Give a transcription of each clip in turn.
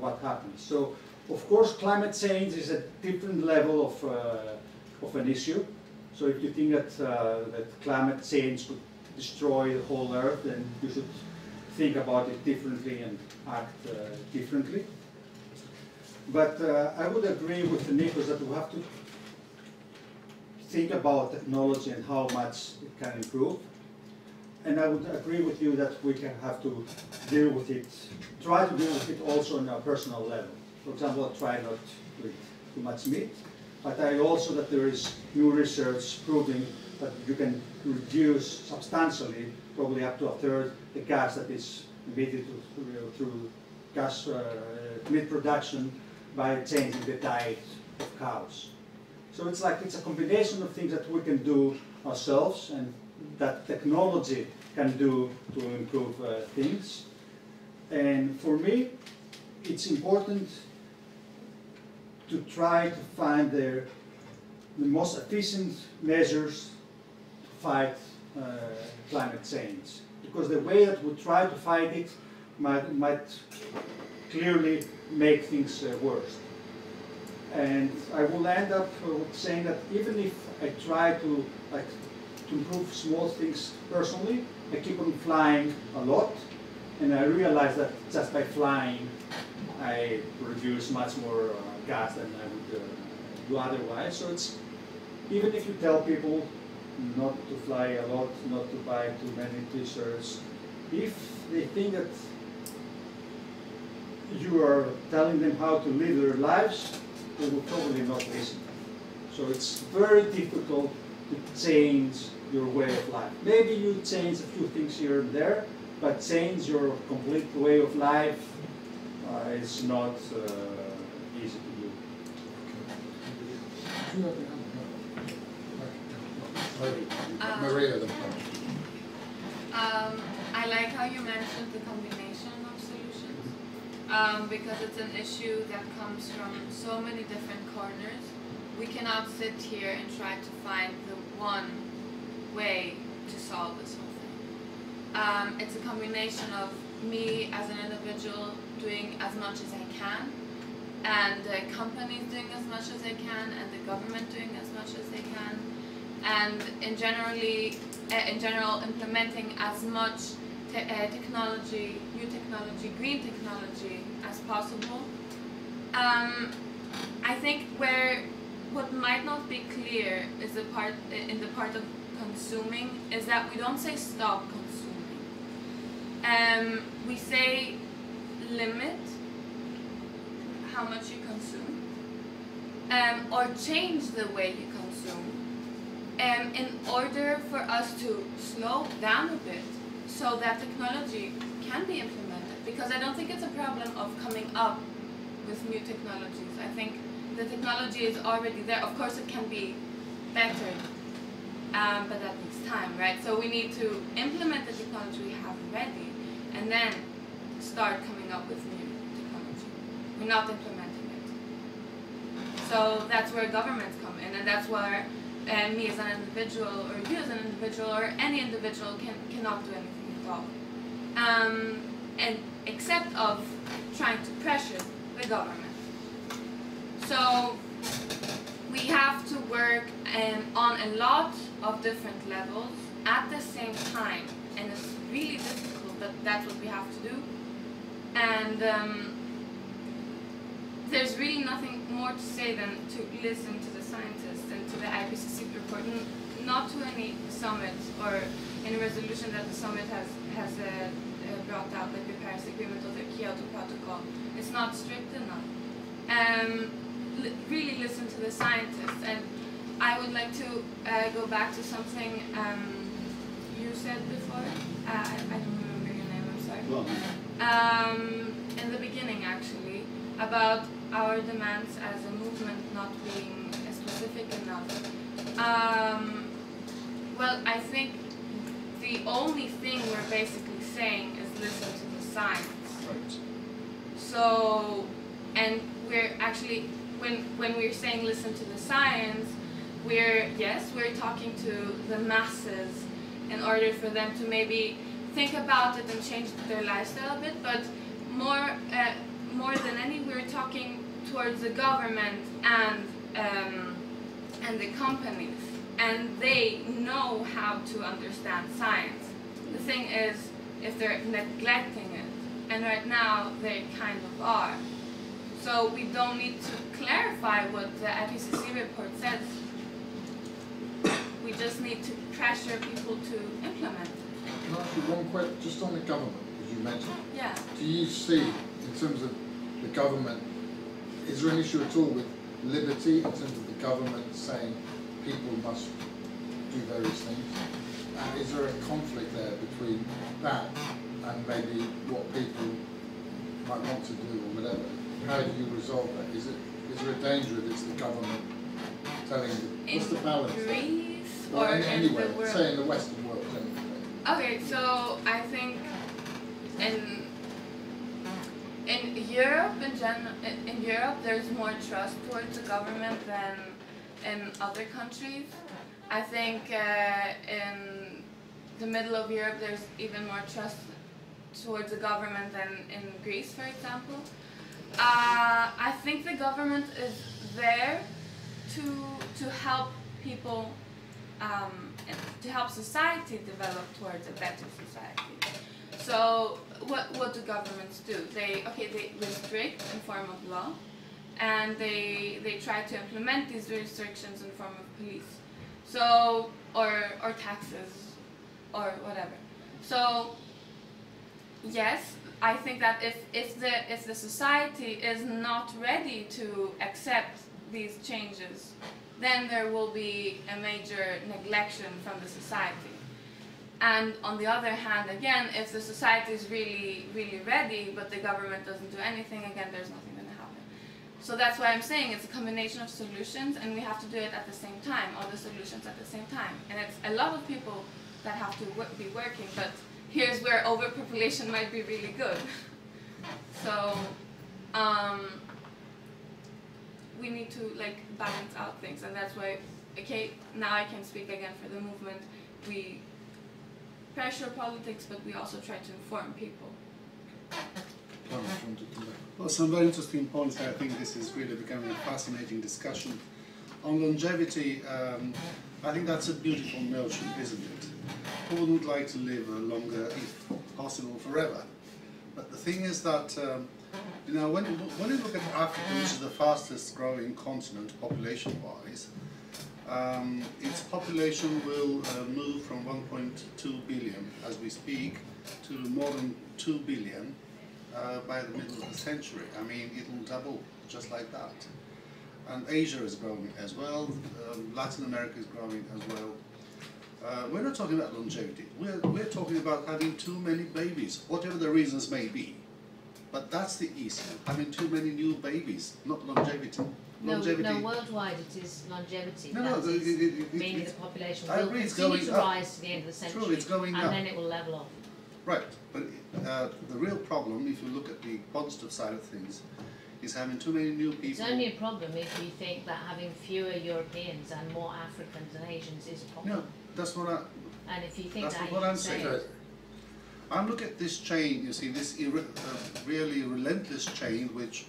what happens. So, of course, climate change is a different level of an issue. So if you think that climate change could destroy the whole Earth, then you should think about it differently and act differently. But I would agree with Nikos that we have to think about technology and how much it can improve. And I would agree with you that we have to deal with it, try to deal with it also on a personal level. For example, try not to eat too much meat. But I also that there is new research proving that you can reduce substantially, probably up to a third, the gas that is emitted through gas meat production by changing the diet of cows. So it's like it's a combination of things that we can do ourselves and that technology can do to improve things. And for me, it's important to try to find the most efficient measures to fight climate change. Because the way that we try to fight it might clearly make things worse. And I will end up saying that even if I try to improve small things personally, I keep on flying a lot, and I realize that just by flying, I produce much more gas than I would do otherwise. So it's, even if you tell people not to fly a lot, not to buy too many t-shirts, if they think that you are telling them how to live their lives, they will probably not listen. So it's very difficult to change your way of life. Maybe you change a few things here and there, but change your complete way of life is not easy to do. Maria, I like how you mentioned the combination of solutions, because it's an issue that comes from so many different corners. We cannot sit here and try to find the one way to solve this whole thing. It's a combination of me as an individual doing as much as I can, and the companies doing as much as they can, and the government doing as much as they can, and in general implementing as much technology, new technology, green technology as possible. I think what might not be clear is in the part of consuming is that we don't say stop consuming. We say limit how much you consume, or change the way you consume, in order for us to slow down a bit so that technology can be implemented. Because I don't think it's a problem of coming up with new technologies. I think the technology is already there. Of course it can be better, but that takes time, right? So we need to implement the technology we have already and then start coming up with new technology. We're not implementing it. So that's where governments come in, and that's where me as an individual, or you as an individual, or any individual cannot do anything at all. And except of trying to pressure the government. So we have to work on a lot of different levels at the same time, and it's really difficult, but that's what we have to do. And there's really nothing more to say than to listen to the scientists and to the IPCC report, not to any summit or any resolution that the summit has brought out, like the Paris Agreement or the Kyoto Protocol. It's not strict enough. Really listen to the scientists. And I would like to go back to something you said before. I don't remember your name, I'm sorry. Well. In the beginning, actually, about our demands as a movement not being specific enough. Well, I think the only thing we're basically saying is listen to the science. Right. So, and we're actually, when we're saying listen to the science, we're talking to the masses in order for them to maybe think about it and change their lifestyle a bit, but more than anything, talking towards the government and the companies, and they know how to understand science. The thing is, if they're neglecting it, and right now they kind of are. So we don't need to clarify what the IPCC report says. We just need to pressure people to implement it. Can I ask you one question, just on the government, as you mentioned? Yeah. Do you see, in terms of the government, is there an issue at all with liberty in terms of the government saying people must do various things? And is there a conflict there between that and maybe what people might want to do or whatever? How do you resolve that? Is there a danger if it's the government telling you, what's the balance? Greece or in anywhere, the world? say in the Western world. Okay, so I think in Europe in Europe there's more trust towards the government than in other countries. I think in the middle of Europe there's even more trust towards the government than in Greece, for example. I think the government is there to help people, to help society develop towards a better society. So what do governments do? They restrict in form of law, and they try to implement these restrictions in form of police, so or taxes or whatever. So yes, I think that if the society is not ready to accept these changes, then there will be a major neglection from the society. And on the other hand, again, if the society is really, really ready, but the government doesn't do anything, again, there's nothing going to happen. So that's why I'm saying it's a combination of solutions, and we have to do it at the same time, all the solutions at the same time. And it's a lot of people that have to be working, but here's where overpopulation might be really good. So we need to balance out things, and that's why, okay, now I can speak again for the movement. We pressure politics, but we also try to inform people. Well, some very interesting points. I think this is really becoming a fascinating discussion. On longevity, I think that's a beautiful notion, isn't it? Who would like to live longer, if possible, forever? But the thing is that, you know, when you look at Africa, which is the fastest growing continent population-wise, its population will move from 1.2 billion as we speak to more than 2 billion by the middle of the century. I mean, it will double just like that. And Asia is growing as well, Latin America is growing as well. We're not talking about longevity, we're talking about having too many babies, whatever the reasons may be. But that's the issue, having too many new babies, not longevity. No, worldwide it is longevity. No, Meaning the population will continue to rise to the end of the century, true, it's going and up. then it will level off. Right, but the real problem, if you look at the positive side of things, is having too many new people. It's only a problem if you think that having fewer Europeans and more Africans and Asians is a problem. No, that's what I... And if you think that's that, what I'm saying. I'm looking at this chain, you see, this really relentless chain which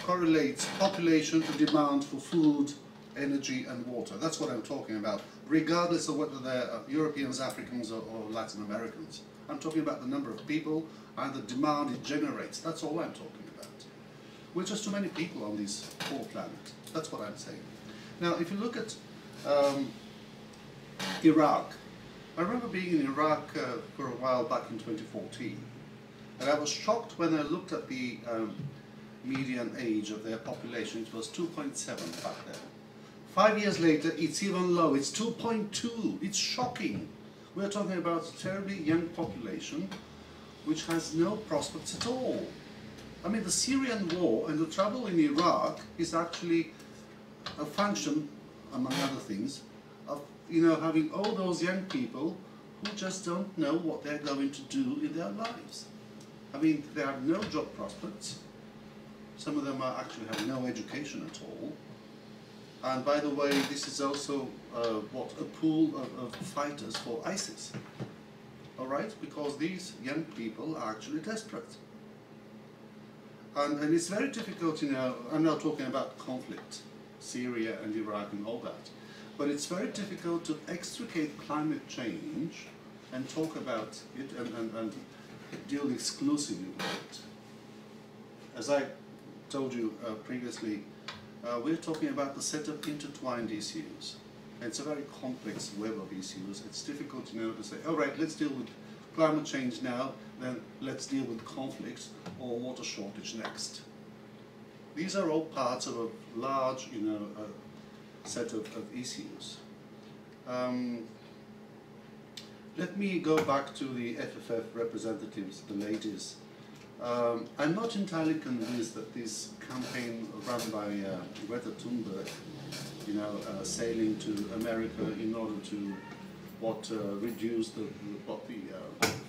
correlates population to demand for food, energy and water. That's what I'm talking about, regardless of whether they're Europeans, Africans or Latin Americans. I'm talking about the number of people and the demand it generates. That's all I'm talking about. We're just too many people on this poor planet. That's what I'm saying. Now, if you look at Iraq, I remember being in Iraq for a while back in 2014, and I was shocked when I looked at the median age of their population. It was 2.7 back then. 5 years later, it's even low. It's 2.2. It's shocking. We're talking about a terribly young population which has no prospects at all. I mean, the Syrian war and the trouble in Iraq is actually a function, among other things, of having all those young people who just don't know what they're going to do in their lives. I mean, they have no job prospects. Some of them are actually have no education at all. And by the way, this is also a pool of fighters for ISIS. All right, because these young people are actually desperate. And it's very difficult, you know, I'm not talking about conflict, Syria and Iraq and all that, but it's very difficult to extricate climate change and talk about it and deal exclusively with it. As I told you previously, we're talking about the set of intertwined issues. And it's a very complex web of issues. It's difficult, you know, to say, all right, let's deal with climate change now, then let's deal with conflicts or water shortage next. These are all parts of a large, you know, set of issues. Let me go back to the FFF representatives, the ladies. I'm not entirely convinced that this campaign run by Greta Thunberg, you know, sailing to America in order to reduce the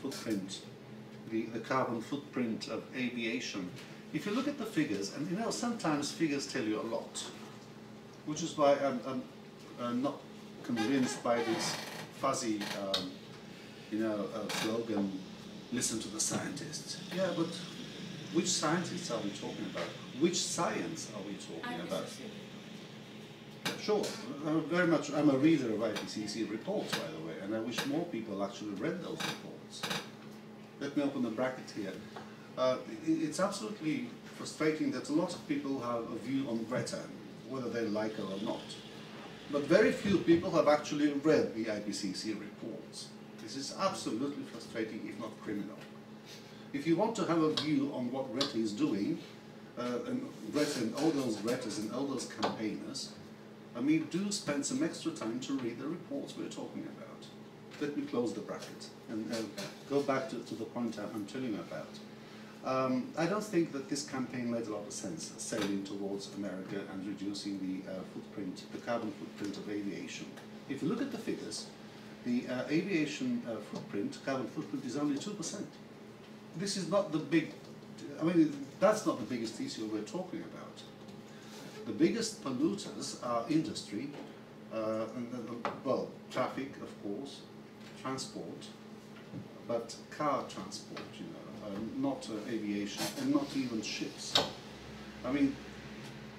footprint, the carbon footprint of aviation. If you look at the figures, and you know, sometimes figures tell you a lot, which is why I'm not convinced by this fuzzy, you know, slogan, listen to the scientists. Yeah, but which scientists are we talking about? Which science are we talking about? Sure, I'm a reader of IPCC reports, by the way, and I wish more people actually read those reports. Let me open the bracket here. It's absolutely frustrating that a lot of people have a view on Greta, whether they like her or not. But very few people have actually read the IPCC reports. This is absolutely frustrating, if not criminal. If you want to have a view on what Greta is doing, and Greta and all those Gretas and all those campaigners, I mean, do spend some extra time to read the reports we're talking about. Let me close the bracket and go back to the point I'm telling you about. I don't think that this campaign made a lot of sense, sailing towards America and reducing the carbon footprint of aviation. If you look at the figures, the aviation carbon footprint is only 2%. This is not the big, I mean, that's not the biggest issue we're talking about. The biggest polluters are industry, well, traffic, of course, transport, but car transport, you know, not aviation, and not even ships. I mean,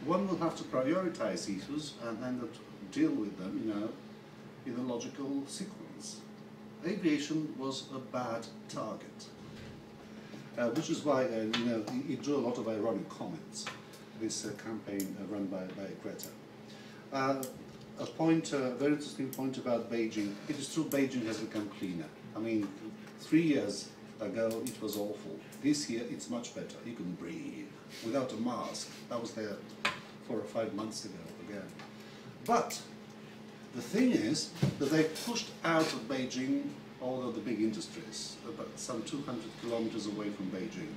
one will have to prioritize issues and deal with them, you know, in a logical sequence. Aviation was a bad target, which is why, you know, it drew a lot of ironic comments, this campaign run by Greta. A very interesting point about Beijing. It is true Beijing has become cleaner. I mean, 3 years ago it was awful. This year it's much better. You can breathe without a mask. I was there 4 or 5 months ago again. But the thing is that they pushed out of Beijing all of the big industries, about some 200 kilometers away from Beijing.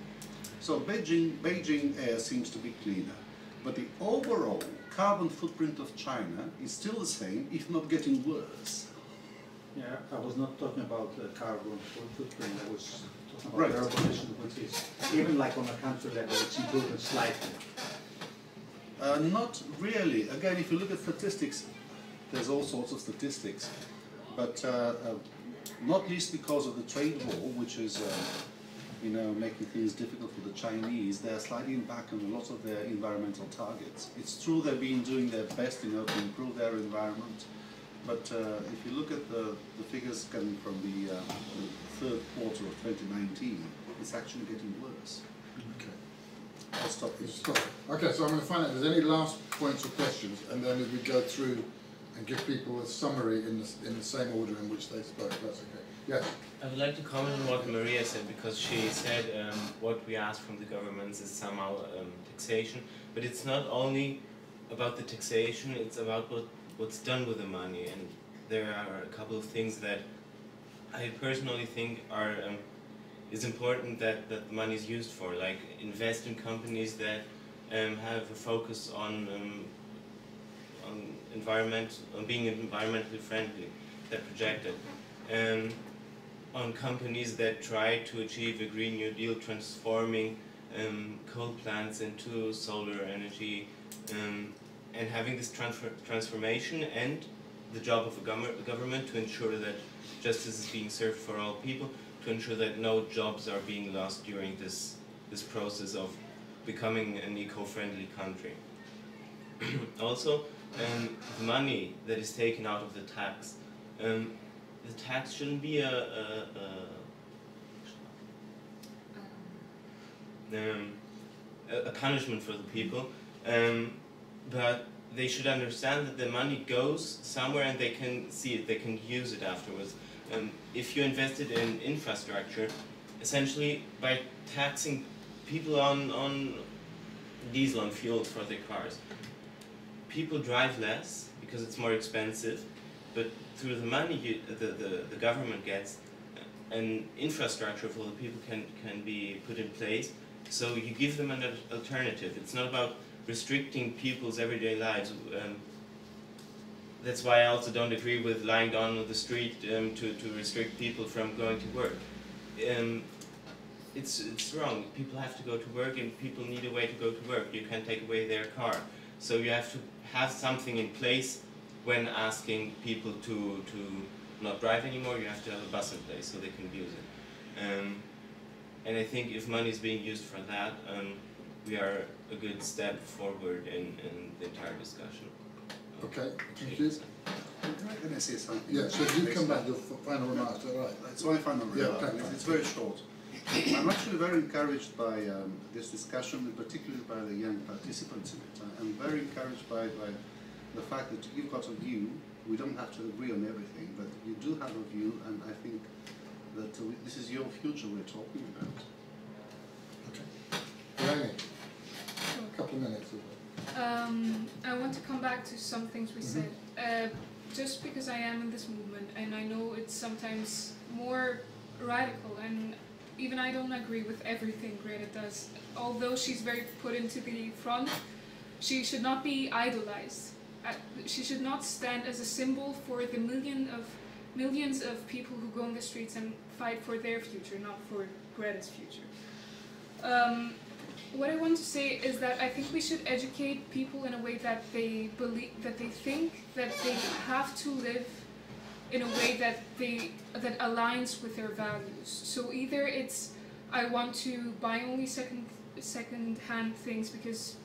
So Beijing air seems to be cleaner, but the overall carbon footprint of China is still the same, if not getting worse. Yeah, I was not talking about the carbon footprint, I was talking about air pollution, which is, even like on a country level, it's improving slightly. Not really. Again, if you look at statistics, there's all sorts of statistics, but not least because of the trade war, which is you know, making things difficult for the Chinese. They're sliding back on a lot of their environmental targets. It's true they've been doing their best, you know, to improve their environment, but if you look at the figures coming from the third quarter of 2019, it's actually getting worse. Okay. I'll stop here. Stop. Okay, so I'm going to find out if there's any last points or questions, and then as we go through and give people a summary in the same order in which they spoke. That's okay. Yes. I would like to comment on what Maria said, because she said what we ask from the governments is somehow taxation, but it's not only about the taxation, it's about what's done with the money, and there are a couple of things that I personally think are is important that the money is used for, like invest in companies that have a focus on being environmentally friendly, that project it. On companies that try to achieve a Green New Deal, transforming coal plants into solar energy, and having this transformation, and the job of a government to ensure that justice is being served for all people, to ensure that no jobs are being lost during this process of becoming an eco-friendly country. Also, the money that is taken out of the tax shouldn't be a punishment for the people, but they should understand that the money goes somewhere and they can see it, they can use it afterwards. If you invested in infrastructure, essentially by taxing people on diesel and fuel for their cars, people drive less because it's more expensive, but through the money the government gets, an infrastructure for the people can be put in place, so you give them an alternative. It's not about restricting people's everyday lives. That's why I also don't agree with lying down on the street to restrict people from going to work. It's wrong. People have to go to work and people need a way to go to work. You can't take away their car. So you have to have something in place when asking people to not drive anymore. You have to have a bus in place so they can use it. And I think if money is being used for that, we are a good step forward in the entire discussion. Okay, thank you. Can I say something? Yeah, so you come back, your final remarks, all right? That's my final remark. Yeah, It's very short. I'm actually very encouraged by this discussion, and particularly by the young participants in it. I'm very encouraged by the fact that you've got a view. We don't have to agree on everything, but you do have a view, and I think that this is your future we're talking about. Okay. Eleni, a couple of minutes. I want to come back to some things we said. Just because I am in this movement, and I know it's sometimes more radical, and even I don't agree with everything Greta does. Although she's very put into the front, she should not be idolized. She should not stand as a symbol for the millions of people who go on the streets and fight for their future, not for Greta's future. What I want to say is that I think we should educate people in a way that they believe, that they think that they have to live in a way that aligns with their values. So either it's I want to buy only second-hand things because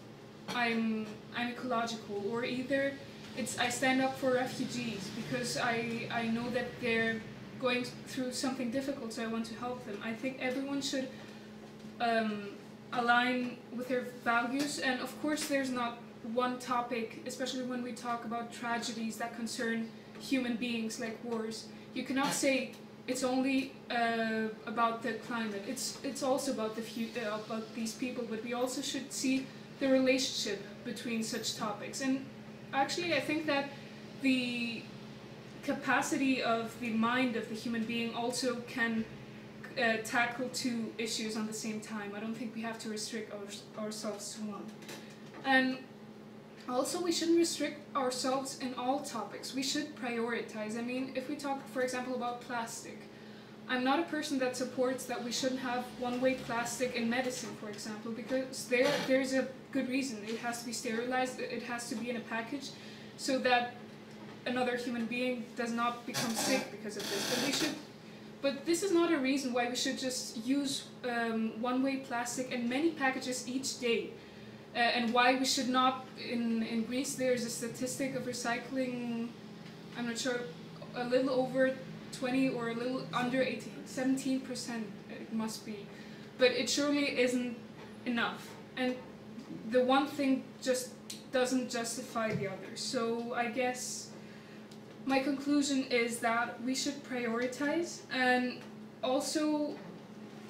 I'm ecological, or either it's I stand up for refugees because I know that they're going through something difficult, so I want to help them. I think everyone should align with their values, and of course there's not one topic, especially when we talk about tragedies that concern human beings like wars. You cannot say it's only about the climate. It's also about about these people, but we also should see the relationship between such topics. And actually, I think that the capacity of the mind of the human being also can tackle two issues on the same time. I don't think we have to restrict ourselves to one. And also, we shouldn't restrict ourselves in all topics. We should prioritize. I mean, if we talk, for example, about plastic, I'm not a person that supports that we shouldn't have one-way plastic in medicine, for example, because there's a good reason. It has to be sterilized, it has to be in a package, so that another human being does not become sick because of this. But this is not a reason why we should just use one-way plastic in many packages each day. And why we should not, in Greece there's a statistic of recycling, I'm not sure, a little over 20 or a little under 18, 17% it must be. But it surely isn't enough. And the one thing just doesn't justify the other. So I guess my conclusion is that we should prioritize, and also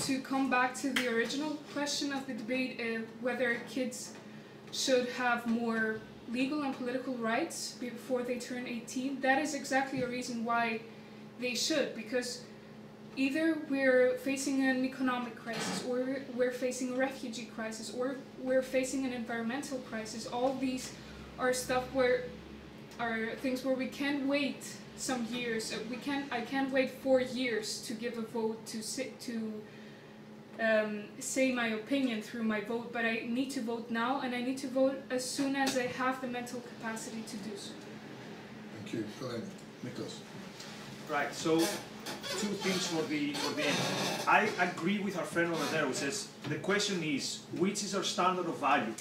to come back to the original question of the debate, whether kids should have more legal and political rights before they turn 18, that is exactly a reason why they should, because either we're facing an economic crisis, or we're facing a refugee crisis, or we're facing an environmental crisis. All these are things where we can't wait some years. I can't wait 4 years to give a vote, to say my opinion through my vote, but I need to vote now, and I need to vote as soon as I have the mental capacity to do so. Thank you. Eleni. Nikos. Right. So, two things for the end. I agree with our friend over there who says the question is which is our standard of value.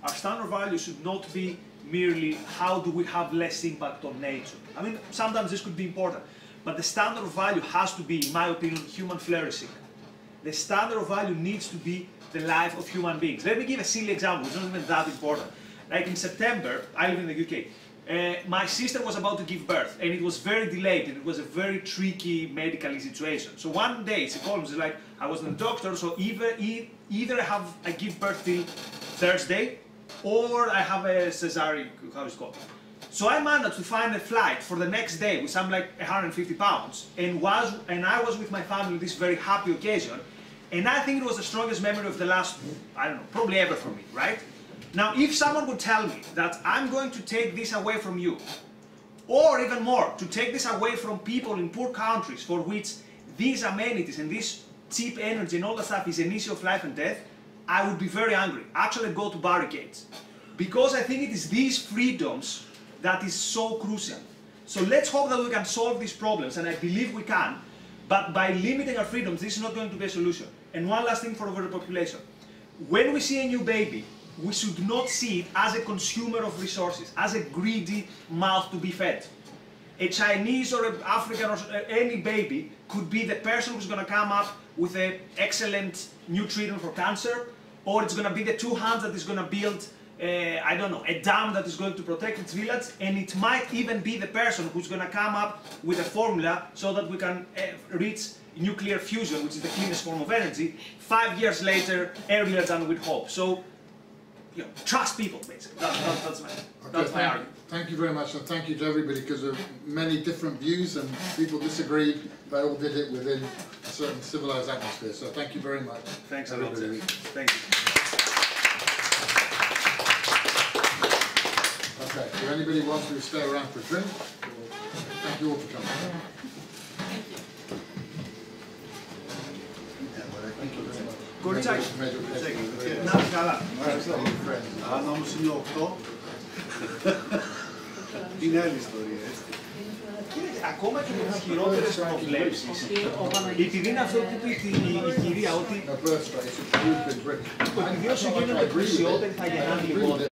Our standard of value should not be merely how do we have less impact on nature. I mean, sometimes this could be important, but the standard of value has to be, in my opinion, human flourishing. The standard of value needs to be the life of human beings. Let me give a silly example, it's not even that important. Like in September, I live in the UK, my sister was about to give birth and it was very delayed and it was a very tricky medical situation. So one day she called me, she's like, I wasn't a doctor, so either I give birth till Thursday or I have a cesarean, how is it called? So I managed to find a flight for the next day with some like 150 pounds and I was with my family this very happy occasion, and I think it was the strongest memory of the last, I don't know, probably ever for me, right? Now if someone would tell me that I'm going to take this away from you, or even more, to take this away from people in poor countries for which these amenities and this cheap energy and all that stuff is an issue of life and death, I would be very angry, actually go to barricades. Because I think it is these freedoms that is so crucial. So let's hope that we can solve these problems, and I believe we can, but by limiting our freedoms, this is not going to be a solution. And one last thing for overpopulation. When we see a new baby, we should not see it as a consumer of resources, as a greedy mouth to be fed. A Chinese or an African or any baby could be the person who's going to come up with an excellent new treatment for cancer, or it's going to be the two hands that is going to build, I don't know, a dam that is going to protect its village, and it might even be the person who's going to come up with a formula so that we can reach nuclear fusion, which is the cleanest form of energy, 5 years later, earlier than we'd hope. So, you know, trust people, basically. That's my argument. Thank you very much, and thank you to everybody, because of many different views and people disagreed. They all did it within a certain civilized atmosphere. So thank you very much. Thanks a lot. Thank you. Okay, if anybody wants to stay around for a drink, thank you all for coming. Thank you very much. Κοριτσάκι. Να είσαι καλά. Αν όμως είναι 8, είναι άλλη ιστορία, έτσι. Ακόμα και με τις χειρότερες προβλέψεις, επειδή είναι αυτό που είπε η κυρία, ότι επειδή όσο γίνονται πλουσιότεροι θα γεννάνε λιγότερο.